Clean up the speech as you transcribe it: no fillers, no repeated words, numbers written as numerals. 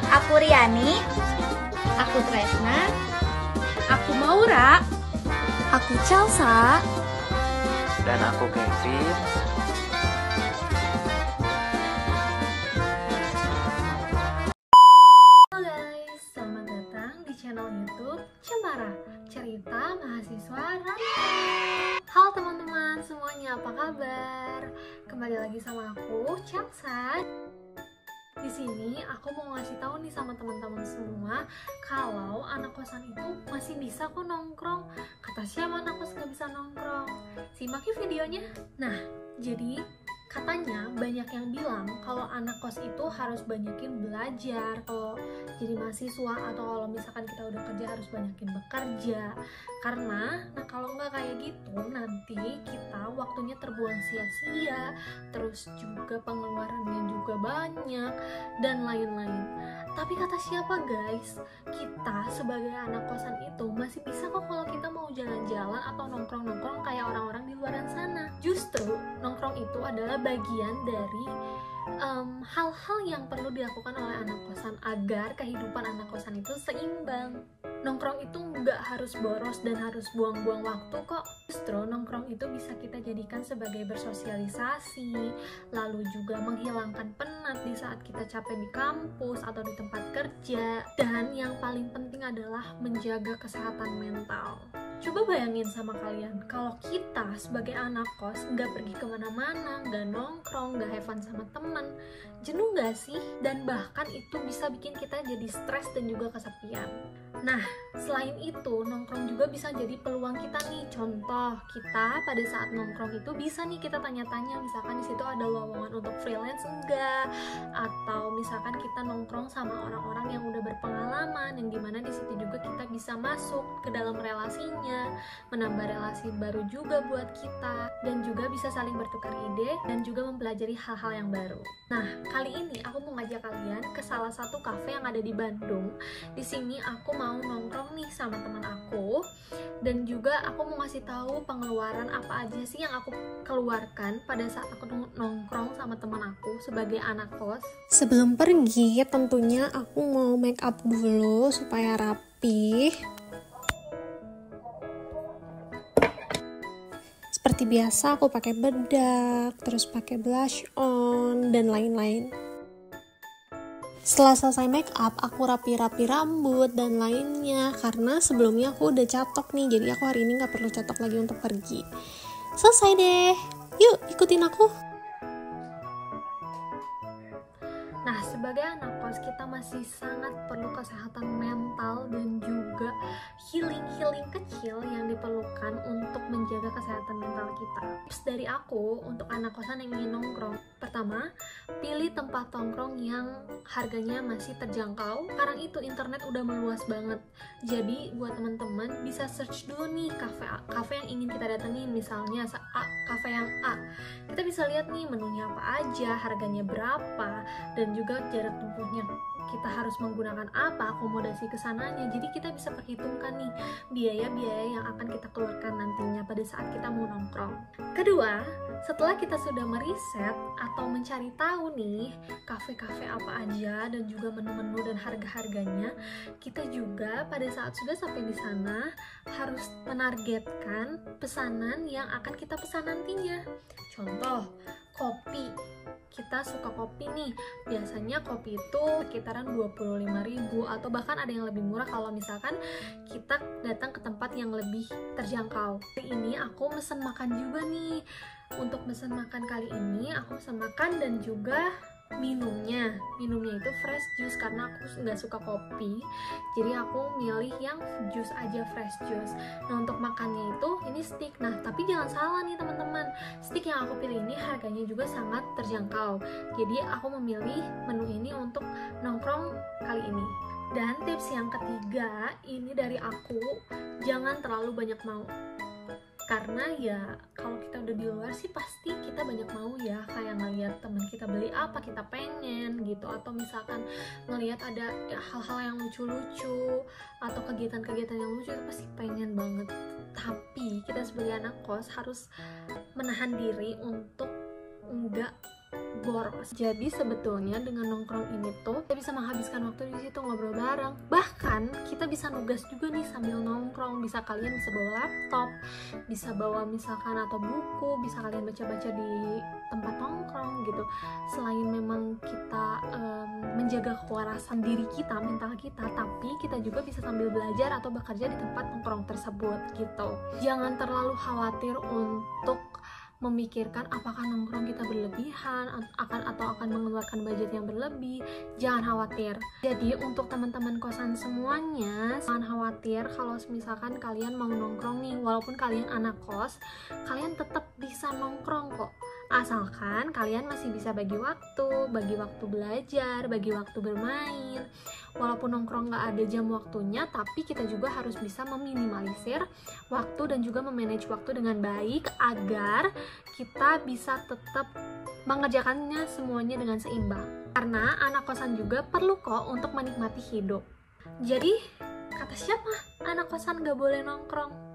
Aku Riani. Aku Tresna. Aku Maura. Aku Chelsea. Dan aku Kevin. Halo guys, selamat datang di channel YouTube Cemara, cerita mahasiswa rantau. Halo teman-teman semuanya, apa kabar? Kembali lagi sama aku Chelsea. Di sini aku mau ngasih tahu nih sama teman-teman semua kalau anak kosan itu masih bisa kok nongkrong. Kata siapa anak kos nggak bisa nongkrong? Simak yuk videonya. Nah, jadi katanya banyak yang bilang kalau anak kos itu harus banyakin belajar kalau jadi mahasiswa, atau kalau misalkan kita udah kerja harus banyakin bekerja. Karena kalau nggak kayak gitu nanti kita waktunya terbuang sia-sia, terus juga pengeluarannya juga banyak dan lain-lain. Tapi kata siapa guys, kita sebagai anak kosan itu masih bisa kok kalau kita mau jalan-jalan atau nongkrong-nongkrong kayak orang-orang di luar sana. Justru nongkrong itu adalah bagian dari hal-hal yang perlu dilakukan oleh anak kosan agar kehidupan anak kosan itu seimbang. Nongkrong itu nggak harus boros dan harus buang-buang waktu kok. Justru nongkrong itu bisa kita jadikan sebagai bersosialisasi, lalu juga menghilangkan penat di saat kita capek di kampus atau di tempat kerja. Dan yang paling penting adalah menjaga kesehatan mental. Coba bayangin sama kalian, kalau kita sebagai anak kos nggak pergi kemana-mana, nggak nongkrong, nggak have fun sama teman, jenuh nggak sih? Dan bahkan itu bisa bikin kita jadi stres dan juga kesepian. Nah, selain itu, nongkrong juga bisa jadi peluang kita nih. Contoh, kita pada saat nongkrong itu bisa nih kita tanya-tanya, misalkan di situ ada lowongan untuk freelance enggak, atau misalkan kita nongkrong sama orang-orang yang udah berpengalaman, yang dimana di situ juga kita bisa masuk ke dalam relasinya, menambah relasi baru juga buat kita, dan juga bisa saling bertukar ide dan juga mempelajari hal-hal yang baru. Nah, kali ini aku mau ngajak kalian ke salah satu cafe yang ada di Bandung. Di sini aku mau nongkrong nih sama teman aku, dan juga aku mau ngasih tahu pengeluaran apa aja sih yang aku keluarkan pada saat aku nongkrong sama teman aku sebagai anak kos. Sebelum pergi, tentunya aku mau make up dulu supaya rapi. Seperti biasa aku pakai bedak, terus pakai blush on dan lain-lain. Setelah selesai make up, aku rapi-rapi rambut dan lainnya karena sebelumnya aku udah catok nih, jadi aku hari ini nggak perlu catok lagi untuk pergi. Selesai deh, yuk ikutin aku. Nah, sebagai anak kos kita masih sangat perlu kesehatan mental dan juga healing kecil yang diperlukan untuk menjaga kesehatan mental kita. Tips dari aku untuk anak kosan yang ingin nongkrong: pertama, pilih tempat nongkrong yang harganya masih terjangkau. Sekarang itu internet udah meluas banget, jadi buat teman-teman bisa search dulu nih kafe yang ingin kita datengin. Misalnya kafe yang A, kita bisa lihat nih menunya apa aja, harganya berapa, dan juga jarak tempuhnya kita harus menggunakan apa, akomodasi kesananya. Jadi kita bisa perhitungkan nih biaya-biaya yang akan kita keluarkan nantinya pada saat kita mau nongkrong. Kedua, setelah kita sudah meriset atau mencari tahu nih kafe-kafe apa aja dan juga menu-menu dan harga-harganya, kita juga pada saat sudah sampai di sana harus menargetkan pesanan yang akan kita pesan nantinya. Contoh, kopi. Kita suka kopi nih, biasanya kopi itu sekitaran 25.000 atau bahkan ada yang lebih murah kalau misalkan kita datang ke tempat yang lebih terjangkau. Kali ini aku mesen makan juga nih. Untuk mesen makan kali ini aku mesen makan dan juga minumnya itu fresh juice karena aku nggak suka kopi, jadi aku milih yang jus aja, fresh juice. Nah, untuk makannya itu ini steak. Nah, tapi jangan salah nih teman-teman, steak yang aku pilih ini harganya juga sangat terjangkau, jadi aku memilih menu ini untuk nongkrong kali ini. Dan tips yang ketiga ini dari aku, jangan terlalu banyak mau. Karena ya kalau kita udah di luar sih pasti kita banyak mau ya, kayak ngeliat teman kita beli apa kita pengen gitu, atau misalkan ngeliat ada ya, hal-hal yang lucu-lucu atau kegiatan-kegiatan yang lucu itu pasti pengen banget. Tapi kita sebagai anak kos harus menahan diri untuk enggak boros. Jadi sebetulnya dengan nongkrong ini tuh kita bisa menghabiskan waktu di situ ngobrol bareng. Bahkan kita bisa nugas juga nih sambil nongkrong. Kalian bisa bawa laptop, bisa bawa misalkan atau buku, bisa kalian baca-baca di tempat nongkrong gitu. Selain memang kita menjaga kewarasan diri kita, mental kita, tapi kita juga bisa sambil belajar atau bekerja di tempat nongkrong tersebut gitu. Jangan terlalu khawatir untuk memikirkan apakah nongkrong kita berlebihan akan mengeluarkan budget yang berlebih. Jangan khawatir. Jadi untuk teman-teman kosan semuanya, jangan khawatir kalau misalkan kalian mau nongkrong nih, walaupun kalian anak kos, kalian tetap bisa nongkrong kok. Asalkan kalian masih bisa bagi waktu belajar, bagi waktu bermain. Walaupun nongkrong gak ada jam waktunya, tapi kita juga harus bisa meminimalisir waktu dan juga memanage waktu dengan baik agar kita bisa tetap mengerjakannya semuanya dengan seimbang. Karena anak kosan juga perlu kok untuk menikmati hidup. Jadi, kata siapa anak kosan gak boleh nongkrong?